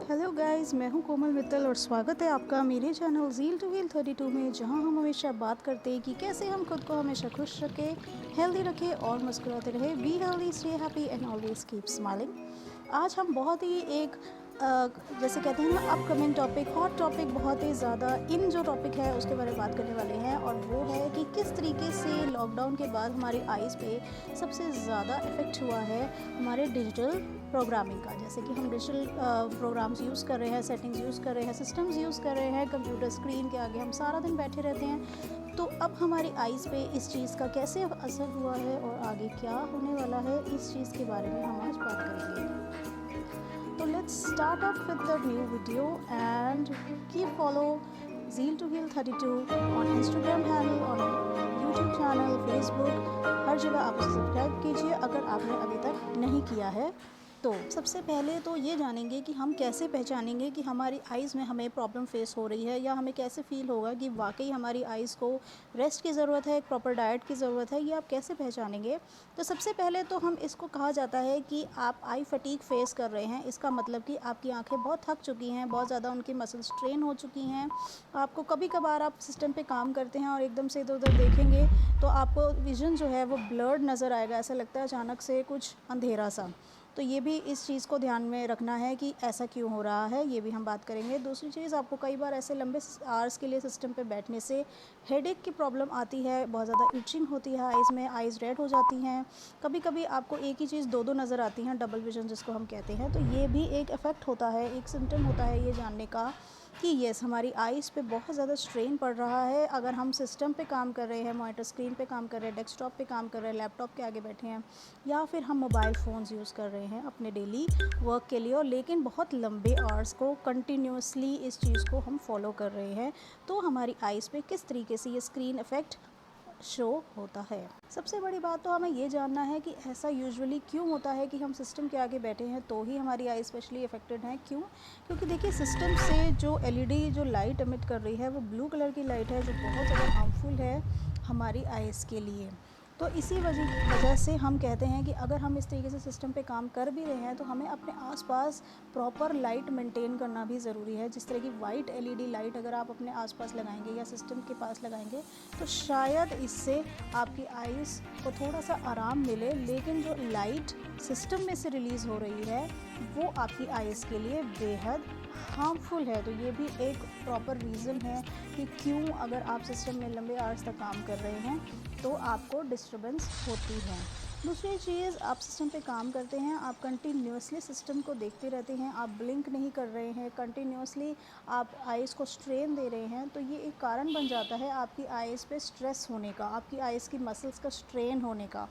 Hello guys, मैं हूं कोमल मित्तल और स्वागत है आपका मेरे चैनल ज़ील टू व्हील 32 में, जहां हम हमेशा बात करते हैं कि कैसे हम खुद को हमेशा खुश रखें, हेल्दी रखें और मुस्कुराते रहें। Be healthy, stay happy and always keep smiling. आज हम बहुत ही एक जैसे कहते हैं ना अपकमिंग टॉपिक, हॉट टॉपिक, बहुत ही ज़्यादा इन जो टॉपिक है उसके बारे में बात करने वाले हैं, और वो है कि किस तरीके से लॉकडाउन के बाद हमारी आइज़ पे सबसे ज़्यादा इफ़ेक्ट हुआ है हमारे डिजिटल प्रोग्रामिंग का। जैसे कि हम डिजिटल प्रोग्राम्स यूज़ कर रहे हैं, सेटिंग्स यूज़ कर रहे हैं, सिस्टम्स यूज़ कर रहे हैं, कंप्यूटर स्क्रीन के आगे हम सारा दिन बैठे रहते हैं। तो अब हमारी आइज़ पे इस चीज़ का कैसे असर हुआ है और आगे क्या होने वाला है, इस चीज़ के बारे में हम आज बात करेंगे। तो let's start off with the new video and keep follow zeal to wheel 32 on Instagram handle, on YouTube channel, Facebook, हर जगह आप उसे सब्सक्राइब कीजिए अगर आपने अभी तक नहीं किया है। तो सबसे पहले तो ये जानेंगे कि हम कैसे पहचानेंगे कि हमारी आइज़ में हमें प्रॉब्लम फेस हो रही है, या हमें कैसे फ़ील होगा कि वाकई हमारी आइज़ को रेस्ट की ज़रूरत है, एक प्रॉपर डाइट की ज़रूरत है। ये आप कैसे पहचानेंगे? तो सबसे पहले तो हम इसको कहा जाता है कि आप आई फटीग फेस कर रहे हैं। इसका मतलब कि आपकी आंखें बहुत थक चुकी हैं, बहुत ज़्यादा उनकी मसल स्ट्रेन हो चुकी हैं। आपको कभी कभार आप सिस्टम पे काम करते हैं और एकदम से इधर उधर देखेंगे तो आपको विज़न जो है वो ब्लर्ड नज़र आएगा, ऐसा लगता है अचानक से कुछ अंधेरा सा। तो ये भी इस चीज़ को ध्यान में रखना है कि ऐसा क्यों हो रहा है, ये भी हम बात करेंगे। दूसरी चीज़, आपको कई बार ऐसे लंबे आवर्स के लिए सिस्टम पे बैठने से हेडेक की प्रॉब्लम आती है, बहुत ज़्यादा इचिंग होती है आइज़ में, आइज़ रेड हो जाती हैं। कभी कभी आपको एक ही चीज़ दो दो नज़र आती हैं, डबल विजन जिसको हम कहते हैं। तो ये भी एक इफ़ेक्ट होता है, एक सिम्टम होता है ये जानने का कि येस हमारी आइज़ पे बहुत ज़्यादा स्ट्रेन पड़ रहा है। अगर हम सिस्टम पे काम कर रहे हैं, मॉनिटर स्क्रीन पे काम कर रहे हैं, डेस्कटॉप पे काम कर रहे हैं, लैपटॉप के आगे बैठे हैं, या फिर हम मोबाइल फ़ोन्स यूज़ कर रहे हैं अपने डेली वर्क के लिए, और लेकिन बहुत लंबे आवर्स को कंटिन्यूसली इस चीज़ को हम फॉलो कर रहे हैं, तो हमारी आइज़ पे किस तरीके से ये स्क्रीन इफ़ेक्ट शो होता है। सबसे बड़ी बात तो हमें ये जानना है कि ऐसा यूजुअली क्यों होता है कि हम सिस्टम के आगे बैठे हैं तो ही हमारी आई स्पेशली अफेक्टेड हैं। क्यों? क्योंकि देखिए, सिस्टम से जो एलईडी जो लाइट एमिट कर रही है वो ब्लू कलर की लाइट है, जो बहुत ज़्यादा हार्मफुल है हमारी आइज़ के लिए। तो इसी वजह से हम कहते हैं कि अगर हम इस तरीके से सिस्टम पे काम कर भी रहे हैं तो हमें अपने आसपास प्रॉपर लाइट मेंटेन करना भी ज़रूरी है। जिस तरह की वाइट एलईडी लाइट अगर आप अपने आसपास लगाएंगे या सिस्टम के पास लगाएंगे तो शायद इससे आपकी आइज़ को थोड़ा सा आराम मिले, लेकिन जो लाइट सिस्टम में से रिलीज़ हो रही है वो आपकी आइज़ के लिए बेहद हार्मफुल है। तो ये भी एक प्रॉपर रीज़न है कि क्यों अगर आप सिस्टम में लंबे आवर्स तक काम कर रहे हैं तो आपको डिस्टर्बेंस होती है। दूसरी चीज़, आप सिस्टम पे काम करते हैं, आप कंटिन्यूसली सिस्टम को देखते रहते हैं, आप ब्लिंक नहीं कर रहे हैं, कंटिन्यूसली आप आइज़ को स्ट्रेन दे रहे हैं, तो ये एक कारण बन जाता है आपकी आइज़ पे स्ट्रेस होने का, आपकी आइज़ की मसल्स का स्ट्रेन होने का।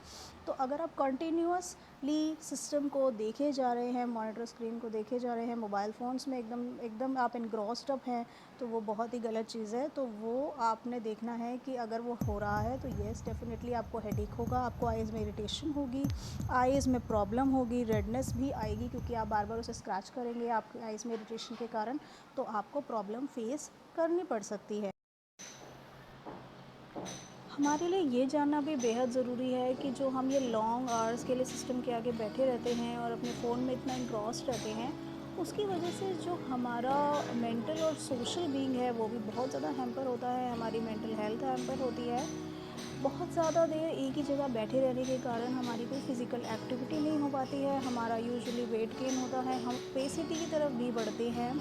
तो अगर आप कंटिन्यूसली सिस्टम को देखे जा रहे हैं, मॉनिटर स्क्रीन को देखे जा रहे हैं, मोबाइल फ़ोन्स में एकदम एकदम आप इनग्रॉस्ड अप हैं, तो वो बहुत ही गलत चीज़ है। तो वो आपने देखना है कि अगर वो हो रहा है तो येस डेफिनेटली आपको हेडेक होगा, आपको आइज़ में इरिटेशन होगी, आइज़ में प्रॉब्लम होगी, रेडनेस भी आएगी, क्योंकि आप बार बार उसे स्क्रैच करेंगे आपकी आइज़ में इरिटेशन के कारण, तो आपको प्रॉब्लम फेस करनी पड़ सकती है। हमारे लिए ये जानना भी बेहद ज़रूरी है कि जो हम ये लॉन्ग आवर्स के लिए सिस्टम के आगे बैठे रहते हैं और अपने फ़ोन में इतना इंग्रॉस्ड रहते हैं, उसकी वजह से जो हमारा मेंटल और सोशल बीइंग है वो भी बहुत ज़्यादा हैम्पर होता है, हमारी मेंटल हेल्थ हैम्पर होती है। बहुत ज़्यादा देर एक ही जगह बैठे रहने के कारण हमारी कोई फ़िज़िकल एक्टिविटी नहीं हो पाती है, हमारा यूजुअली वेट गेन होता है, हम ओबेसिटी की तरफ भी बढ़ते हैं।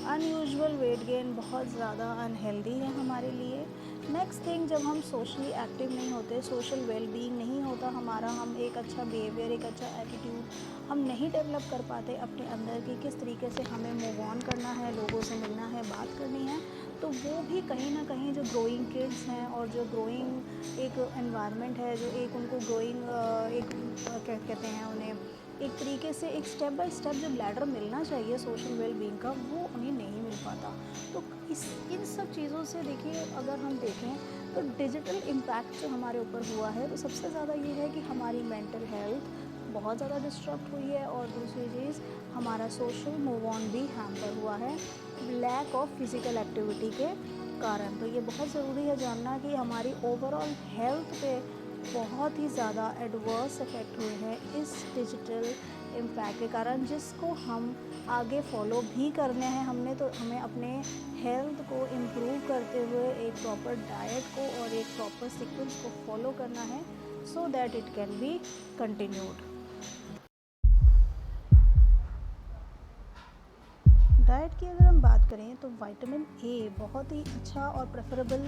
अनयूजुअल वेट गेन बहुत ज़्यादा अनहेल्दी है हमारे लिए। नेक्स्ट थिंग, जब हम सोशली एक्टिव नहीं होते, सोशल वेलबींग नहीं होता हमारा, हम एक अच्छा बिहेवियर, एक अच्छा एटीट्यूड हम नहीं डेवलप कर पाते अपने अंदर कि किस तरीके से हमें मूव ऑन करना है, लोगों से मिलना है, बात करनी है, तो वो भी कहीं ना कहीं जो ग्रोइंग किड्स हैं और जो ग्रोइंग एक एनवायरनमेंट है, जो एक उनको ग्रोइंग एक क्या कहते हैं उन्हें, एक तरीके से एक स्टेप बाय स्टेप जो लैडर मिलना चाहिए सोशल वेलबींग का, वो उन्हें नहीं मिल पाता। तो इन सब चीज़ों से देखिए, अगर हम देखें तो डिजिटल इम्पैक्ट जो हमारे ऊपर हुआ है, तो सबसे ज़्यादा ये है कि हमारी मेंटल हेल्थ बहुत ज़्यादा डिस्टर्ब हुई है, और दूसरी चीज़, हमारा सोशल मूव ऑन भी हैम्पर हुआ है लैक ऑफ फिज़िकल एक्टिविटी के कारण। तो ये बहुत ज़रूरी है जानना कि हमारी ओवरऑल हेल्थ पे बहुत ही ज़्यादा एडवर्स इफ़ेक्ट हुए हैं इस डिजिटल इम्पैक्ट के कारण, जिसको हम आगे फॉलो भी करने हैं हमने। तो हमें अपने हेल्थ को इम्प्रूव करते हुए एक प्रॉपर डाइट को और एक प्रॉपर सीक्वेंस को फॉलो करना है, so that it can be continued. Diet की अगर हम बात करें तो विटामिन ए बहुत ही अच्छा और प्रेफरेबल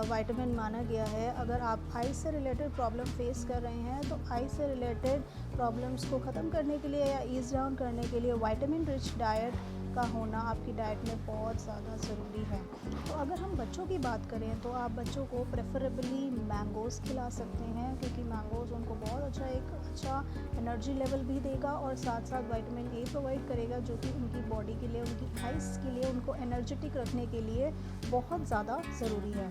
विटामिन माना गया है। अगर आप आई से रिलेटेड प्रॉब्लम फेस कर रहे हैं तो आई से रिलेटेड प्रॉब्लम्स को ख़त्म करने के लिए या ईज डाउन करने के लिए विटामिन रिच डाइट का होना आपकी डाइट में बहुत ज़्यादा ज़रूरी है। तो अगर हम बच्चों की बात करें तो आप बच्चों को प्रेफरेबली मैंगोज़ खिला सकते हैं, क्योंकि मैंगोज़ उनको बहुत अच्छा एनर्जी लेवल भी देगा और साथ साथ विटामिन ए प्रोवाइड करेगा, जो कि उनकी बॉडी के लिए, उनकी आइज़ के लिए, उनको एनर्जेटिक रखने के लिए बहुत ज़्यादा ज़रूरी है।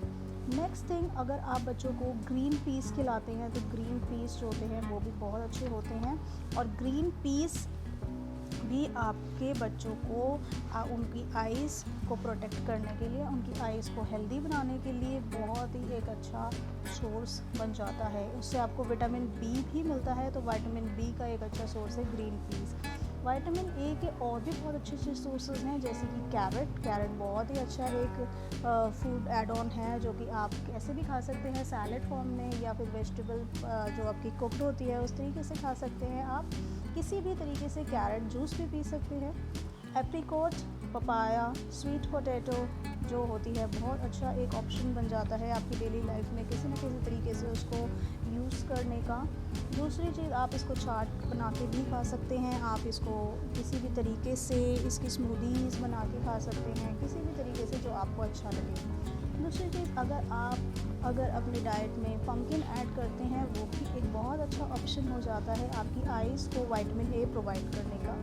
नेक्स्ट थिंग, अगर आप बच्चों को ग्रीन पीस खिलाते हैं तो ग्रीन पीस जो होते हैं वो भी बहुत अच्छे होते हैं, और ग्रीन पीस भी आपके बच्चों को उनकी आइज़ को प्रोटेक्ट करने के लिए, उनकी आइज़ को हेल्दी बनाने के लिए बहुत ही एक अच्छा सोर्स बन जाता है। उससे आपको विटामिन बी भी मिलता है, तो विटामिन बी का एक अच्छा सोर्स है ग्रीन पीस। विटामिन ए के और भी बहुत अच्छे सोर्सेज हैं, जैसे कि कैरेट बहुत ही अच्छा एक फूड एड ऑन है, जो कि आप कैसे भी खा सकते हैं, सैलेड फॉर्म में या फिर वेजिटेबल जो आपकी कुक्ड होती है उस तरीके से खा सकते हैं। आप किसी भी तरीके से कैरेट जूस भी पी सकते हैं। एप्रिकॉट, पपाया, स्वीट पोटैटो जो होती है बहुत अच्छा एक ऑप्शन बन जाता है आपकी डेली लाइफ में किसी न किसी तरीके से उसको यूज़ करने का। दूसरी चीज़, आप इसको चाट बना के भी खा सकते हैं, आप इसको किसी भी तरीके से इसकी स्मूदीज़ बना के खा सकते हैं, किसी भी तरीके से जो आपको अच्छा लगे। दूसरी चीज़, अगर अपनी डाइट में पम्पकिन ऐड करते हैं, वो भी एक बहुत अच्छा ऑप्शन हो जाता है आपकी आइज़ को विटामिन ए प्रोवाइड करने का।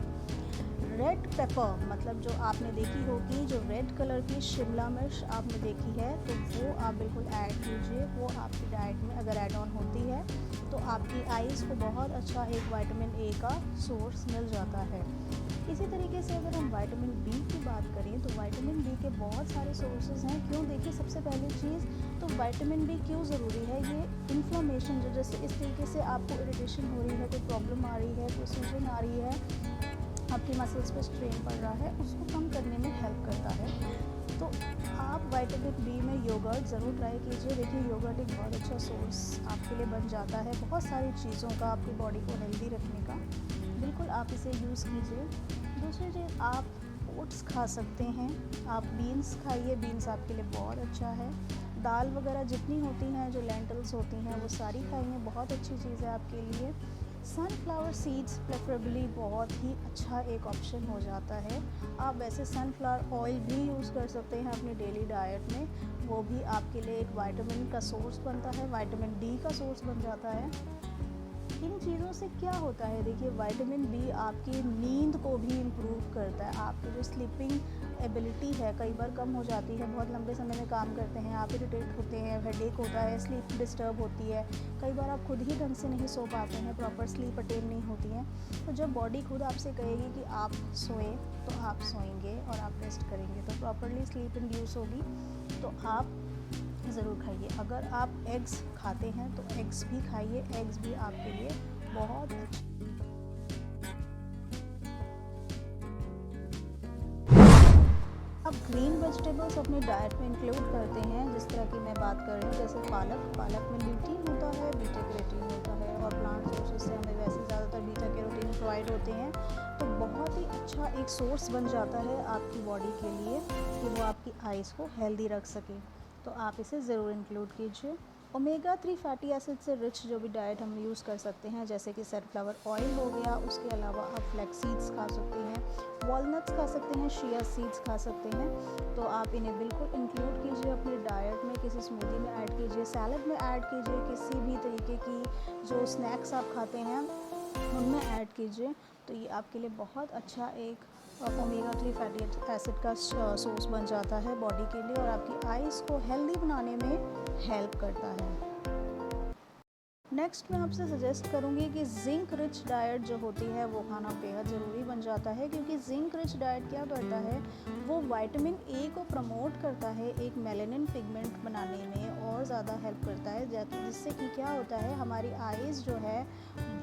रेड पेपर, मतलब जो आपने देखी होगी, जो रेड कलर की शिमला मिर्च आपने देखी है, तो वो आप बिल्कुल ऐड कीजिए। वो आपकी डाइट में अगर ऐड ऑन होती है तो आपकी आइज़ को बहुत अच्छा एक विटामिन ए का सोर्स मिल जाता है। इसी तरीके से अगर हम विटामिन बी की बात करें तो विटामिन बी के बहुत सारे सोर्सेज हैं। क्यों? देखिए, सबसे पहली चीज़ तो विटामिन बी क्यों ज़रूरी है, ये इन्फ्लेमेशन, जो जैसे इस तरीके से आपको इरिटेशन हो रही है, कोई प्रॉब्लम आ रही है, कोई सूजन आ रही है, आपकी मसल्स पे स्ट्रेन पड़ रहा है, उसको कम करने में हेल्प करता है। तो आप विटामिन बी में योगर्ट ज़रूर ट्राई कीजिए। देखिए, योगर्ट एक बहुत अच्छा सोर्स आपके लिए बन जाता है बहुत सारी चीज़ों का, आपकी बॉडी को हेल्दी रखने का। बिल्कुल आप इसे यूज़ कीजिए। दूसरी चीज़, आप ओट्स खा सकते हैं, आप बीन्स खाइए, बीन्स आपके लिए बहुत अच्छा है। दाल वगैरह जितनी होती हैं, जो लेंटल्स होती हैं, वो सारी खाइए, बहुत अच्छी चीज़ है आपके लिए। सनफ्लावर सीड्स प्रेफरेबली बहुत ही अच्छा एक ऑप्शन हो जाता है। आप वैसे सनफ्लावर ऑयल भी यूज़ कर सकते हैं अपनी डेली डाइट में, वो भी आपके लिए एक विटामिन का सोर्स बनता है, विटामिन डी का सोर्स बन जाता है। इन चीज़ों से क्या होता है, देखिए, विटामिन बी आपकी नींद को भी इम्प्रूव करता है। आपकी जो स्लीपिंग एबिलिटी है कई बार कम हो जाती है, बहुत लंबे समय में काम करते हैं, आप इरिटेट होते हैं, हेडेक होता है, स्लीप डिस्टर्ब होती है, कई बार आप खुद ही ढंग से नहीं सो पाते हैं, प्रॉपर स्लीप अटेन नहीं होती है। तो जब बॉडी खुद आपसे कहेगी कि आप सोएं तो आप सोएंगे और आप रेस्ट करेंगे, तो प्रॉपरली स्लीप इंड्यूस होगी, तो आप ज़रूर खाइए। अगर आप एग्स खाते हैं तो एग्स भी खाइए, एग्स भी आपके लिए बहुत अच्छे। आप ग्रीन वेजिटेबल्स अपनी डाइट में इंक्लूड करते हैं, जिस तरह की मैं बात कर रही हूँ, जैसे पालक में ल्यूटीन होता है, बीटा कैरोटीन होता है, और प्लांट सोर्सेज से हमें वैसे ज़्यादातर बीटा कैरोटीन प्रोवाइड होते हैं, तो बहुत ही अच्छा एक सोर्स बन जाता है आपकी बॉडी के लिए कि वो आपकी आइज़ को हेल्दी रख सके, तो आप इसे ज़रूर इंक्लूड कीजिए। ओमेगा 3 फैटी एसिड से रिच जो भी डाइट हम यूज़ कर सकते हैं, जैसे कि सनफ्लावर ऑयल हो गया, उसके अलावा आप फ्लैक्स सीड्स खा सकते हैं, वॉलनट्स खा सकते हैं, चिया सीड्स खा सकते हैं, तो आप इन्हें बिल्कुल इंक्लूड कीजिए अपनी डाइट में, किसी स्मूदी में ऐड कीजिए, सैलड में ऐड कीजिए, किसी भी तरीके की जो स्नैक्स आप खाते हैं उनमें ऐड कीजिए, तो ये आपके लिए बहुत अच्छा एक ओमेगा 3 फैटी एसिड का सोर्स बन जाता है बॉडी के लिए, और आपकी आइज़ को हेल्दी बनाने में हेल्प करता है। नेक्स्ट मैं आपसे सजेस्ट करूंगी कि जिंक रिच डाइट जो होती है वो खाना बेहद ज़रूरी बन जाता है, क्योंकि जिंक रिच डाइट क्या करता है, वो विटामिन ए को प्रमोट करता है एक मेलानिन पिगमेंट बनाने में और ज़्यादा हेल्प करता है, जिससे कि क्या होता है, हमारी आइज़ जो है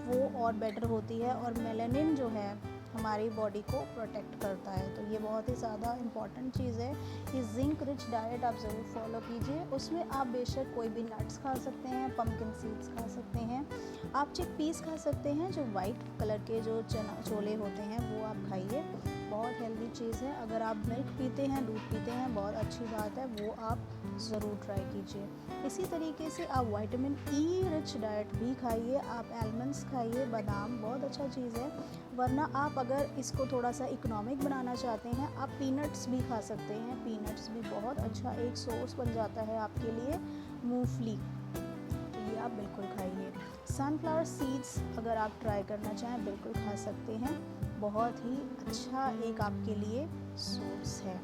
वो और बेटर होती है और मेलानिन जो है हमारी बॉडी को प्रोटेक्ट करता है। तो ये बहुत ही ज़्यादा इम्पॉर्टेंट चीज़ है। ये जिंक रिच डाइट आप ज़रूर फॉलो कीजिए। उसमें आप बेशक कोई भी नट्स खा सकते हैं, पम्पकिन सीड्स खा सकते हैं, आप चिक पीस खा सकते हैं, जो वाइट कलर के जो चना छोले होते हैं वो आप खाइए, बहुत हेल्दी चीज़ है। अगर आप मिल्क पीते हैं, दूध पीते हैं, बहुत अच्छी बात है, वो आप ज़रूर ट्राई कीजिए। इसी तरीके से आप विटामिन ई रिच डाइट भी खाइए, आप आलमंड्स खाइए, बादाम बहुत अच्छा चीज़ है। वरना आप अगर इसको थोड़ा सा इकोनॉमिक बनाना चाहते हैं, आप पीनट्स भी खा सकते हैं। पीनट्स भी बहुत अच्छा एक सोर्स बन जाता है आपके लिए, मूंगफली, तो ये आप बिल्कुल खाइए। सनफ्लावर सीड्स अगर आप ट्राई करना चाहें बिल्कुल खा सकते हैं, बहुत ही अच्छा एक आपके लिए सोर्स है।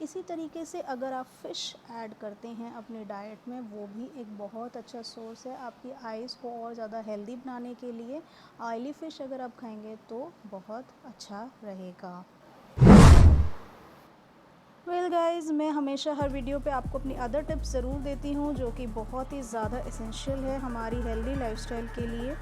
इसी तरीके से अगर आप फ़िश ऐड करते हैं अपने डाइट में, वो भी एक बहुत अच्छा सोर्स है आपकी आइज़ को और ज़्यादा हेल्दी बनाने के लिए। ऑयली फ़िश अगर आप खाएंगे तो बहुत अच्छा रहेगा। वेल गाइज़, मैं हमेशा हर वीडियो पे आपको अपनी अदर टिप्स ज़रूर देती हूँ जो कि बहुत ही ज़्यादा एसेंशियल है हमारी हेल्दी लाइफस्टाइल के लिए।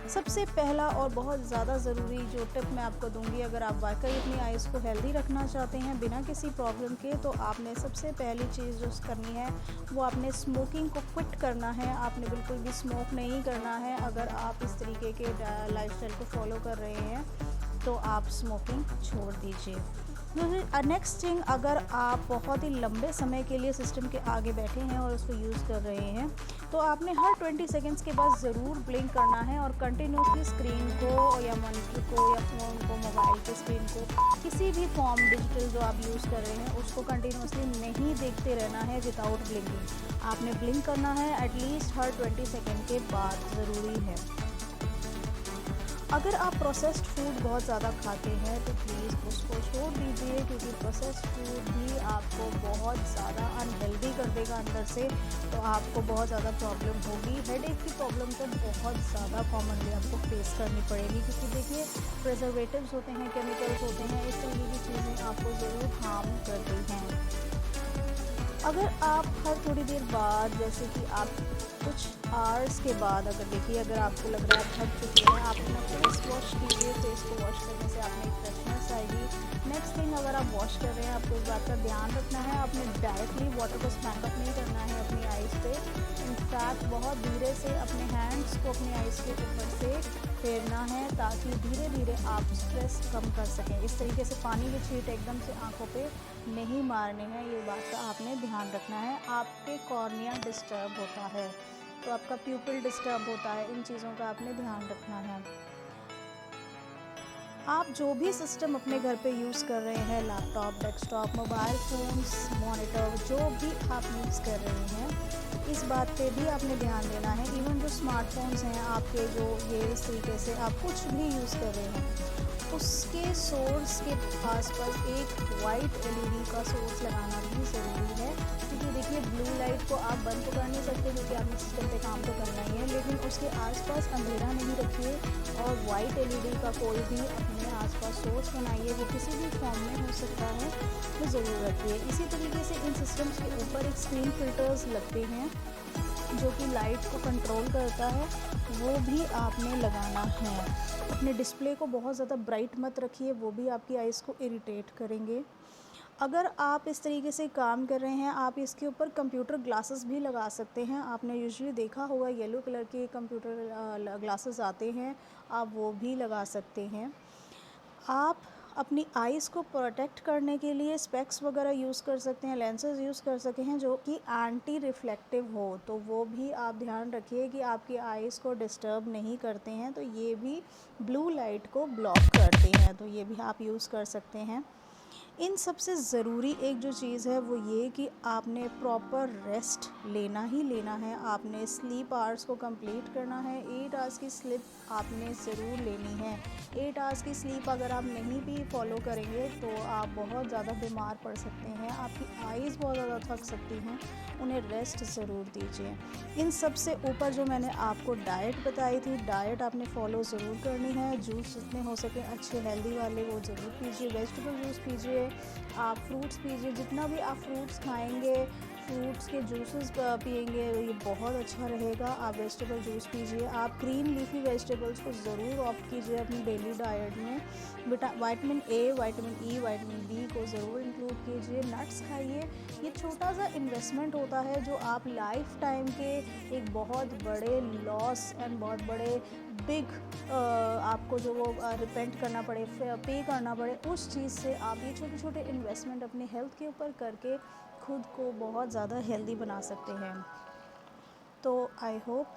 सबसे पहला और बहुत ज़्यादा ज़रूरी जो टिप मैं आपको दूंगी, अगर आप वाकई अपनी आइज़ को हेल्दी रखना चाहते हैं बिना किसी प्रॉब्लम के, तो आपने सबसे पहली चीज़ जो करनी है वो आपने स्मोकिंग को क्विट करना है। आपने बिल्कुल भी स्मोक नहीं करना है। अगर आप इस तरीके के लाइफस्टाइल को फॉलो कर रहे हैं तो आप स्मोकिंग छोड़ दीजिए। नेक्स्ट थिंग, अगर आप बहुत ही लंबे समय के लिए सिस्टम के आगे बैठे हैं और उसको यूज़ कर रहे हैं, तो आपने हर 20 सेकेंड्स के बाद ज़रूर ब्लिंक करना है और कंटिन्यूसली स्क्रीन को या मॉनिटर को या फ़ोन को, मोबाइल के स्क्रीन को, किसी भी फॉर्म डिजिटल जो आप यूज़ कर रहे हैं उसको कंटिन्यूसली नहीं देखते रहना है विदाउट ब्लिंकिंग। आपने ब्लिंक करना है एटलीस्ट हर 20 सेकेंड के बाद, ज़रूरी है। अगर आप प्रोसेस्ड फूड बहुत ज़्यादा खाते हैं तो प्लीज़ उसको छोड़ दीजिए, क्योंकि प्रोसेस्ड फूड भी आपको बहुत ज़्यादा अनहेल्दी कर देगा अंदर से, तो आपको बहुत ज़्यादा प्रॉब्लम होगी। हेडेक की प्रॉब्लम तो बहुत ज़्यादा कॉमनली आपको फेस करनी पड़ेगी, क्योंकि देखिए प्रिजर्वेटिव्स होते हैं, केमिकल्स होते हैं, इस तरीके की चीज़ें आपको ज़रूर हार्म करती हैं। अगर आप हर थोड़ी देर बाद, जैसे कि आप कुछ आवर्स के बाद, अगर देखिए अगर आपको लग रहा है आप थक चुके हैं, आप अपना फेस वॉश कीजिए। फेस को वॉश करने से आपने एक फ्रेशनेस आएगी। नेक्स्ट थिंग, अगर आप वॉश कर रहे हैं आपको इस बात का ध्यान रखना है, आपने डायरेक्टली वाटर को स्मैकअप नहीं करना है अपनी आइज़ पे। इनफैक्ट बहुत धीरे से अपने हैंड्स को अपनी आइज़ के ऊपर से फेरना है, ताकि धीरे धीरे आप स्ट्रेस कम कर सकें। इस तरीके से पानी के छींट एकदम से आंखों पे नहीं मारने हैं, ये बात का आपने ध्यान रखना है। आपके कॉर्निया डिस्टर्ब होता है तो आपका प्यूपिल डिस्टर्ब होता है, इन चीज़ों का आपने ध्यान रखना है। आप जो भी सिस्टम अपने घर पे यूज़ कर रहे हैं, laptop, desktop, mobile phones, monitor, जो भी आप यूज़ कर रहे हैं, इस बात पे भी आपने ध्यान देना है। इवन जो स्मार्टफोन्स हैं आपके, जो ये इस तरीके से आप कुछ भी यूज़ कर रहे हैं, उसके सोर्स के आसपास एक वाइट एलईडी का सोर्स लगाना भी ज़रूरी है। क्योंकि देखिए ब्लू लाइट को आप बंद तो कर नहीं सकते, क्योंकि आपने सिस्टम पे काम तो करना ही है, लेकिन उसके आसपास अंधेरा नहीं रखिए। और वाइट एलईडी का कोई भी अपने आसपास सोर्स बनाइए, वो किसी भी फॉर्म में हो सकता है, वो ज़रूर रखिए। इसी तरीके से इन सिस्टम्स के ऊपर एक स्क्रीन फिल्टर्स लगते हैं जो कि लाइट को कंट्रोल करता है, वो भी आपने लगाना है। अपने डिस्प्ले को बहुत ज़्यादा ब्राइट मत रखिए, वो भी आपकी आइज़ को इरिटेट करेंगे। अगर आप इस तरीके से काम कर रहे हैं, आप इसके ऊपर कंप्यूटर ग्लासेस भी लगा सकते हैं। आपने यूजुअली देखा होगा येलो कलर के कंप्यूटर ग्लासेस आते हैं, आप वो भी लगा सकते हैं। आप अपनी आइज़ को प्रोटेक्ट करने के लिए स्पेक्स वगैरह यूज़ कर सकते हैं, लेंसेज यूज़ कर सकते हैं जो कि एंटी रिफ्लेक्टिव हो, तो वो भी आप ध्यान रखिए कि आपकी आइज़ को डिस्टर्ब नहीं करते हैं, तो ये भी ब्लू लाइट को ब्लॉक करते हैं, तो ये भी आप यूज़ कर सकते हैं। इन सबसे ज़रूरी एक जो चीज़ है वो ये कि आपने प्रॉपर रेस्ट लेना ही लेना है। आपने स्लीप आवर्स को कंप्लीट करना है। 8 आवर्स की स्लीप आपने ज़रूर लेनी है। 8 आवर्स की स्लीप अगर आप नहीं भी फॉलो करेंगे तो आप बहुत ज़्यादा बीमार पड़ सकते हैं, आपकी आइज़ बहुत ज़्यादा थक सकती हैं, उन्हें रेस्ट ज़रूर दीजिए। इन सब से ऊपर जो मैंने आपको डाइट बताई थी, डाइट आपने फॉलो ज़रूर करनी है। जूस जितने हो सके अच्छे हेल्दी वाले वो ज़रूर पीजिए, वेजिटेबल जूस पीजिए, आप फ्रूट्स पीजिए, जितना भी आप फ्रूट्स खाएंगे, फ्रूट्स के जूसेस पिएंगे ये बहुत अच्छा रहेगा। आप वेजिटेबल जूस पीजिए, आप ग्रीन लीफी वेजिटेबल्स को ज़रूर ऑप्ट कीजिए अपनी डेली डाइट में। Vitamin A, vitamin E, vitamin B को ज़रूर इंक्लूड कीजिए। नट्स खाइए। ये छोटा सा इन्वेस्टमेंट होता है जो आप लाइफ टाइम के एक बहुत बड़े लॉस एंड बहुत बड़े बिग आपको जो वो रिपेंट करना पड़े, पे करना पड़े, उस चीज़ से आप ये छोटे छोटे इन्वेस्टमेंट अपनी हेल्थ के ऊपर करके खुद को बहुत ज़्यादा हेल्दी बना सकते हैं। तो आई होप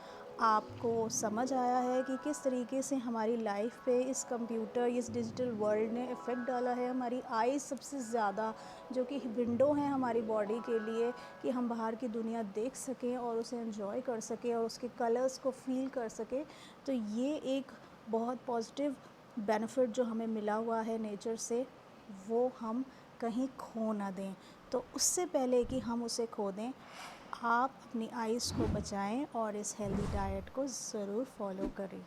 आपको समझ आया है कि किस तरीके से हमारी लाइफ पे इस कंप्यूटर, इस डिजिटल वर्ल्ड ने इफ़ेक्ट डाला है। हमारी आईज़ सबसे ज़्यादा जो कि विंडो हैं हमारी बॉडी के लिए, कि हम बाहर की दुनिया देख सकें और उसे एंजॉय कर सकें और उसके कलर्स को फील कर सकें। तो ये एक बहुत पॉजिटिव बेनिफिट जो हमें मिला हुआ है नेचर से, वो हम कहीं खो ना दें। तो उससे पहले कि हम उसे खो दें, आप अपनी आइज़ को बचाएं और इस हेल्दी डाइट को ज़रूर फॉलो करें।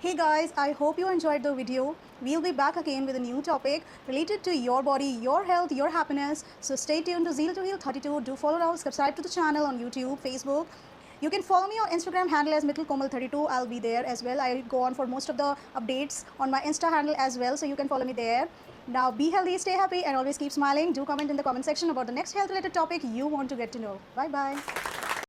Hey guys, I hope you enjoyed the video. We'll be back again with a new topic related to your body, your health, your happiness. So stay tuned to Zeal to Heal 32. Do follow us, subscribe to the channel on YouTube, Facebook. You can follow me on Instagram handle as mittalkomal32. I'll be there as well. I go on for most of the updates on my Insta handle as well, so you can follow me there. Now be healthy, stay happy, and always keep smiling. Do comment in the comment section about the next health related topic you want to get to know. Bye bye.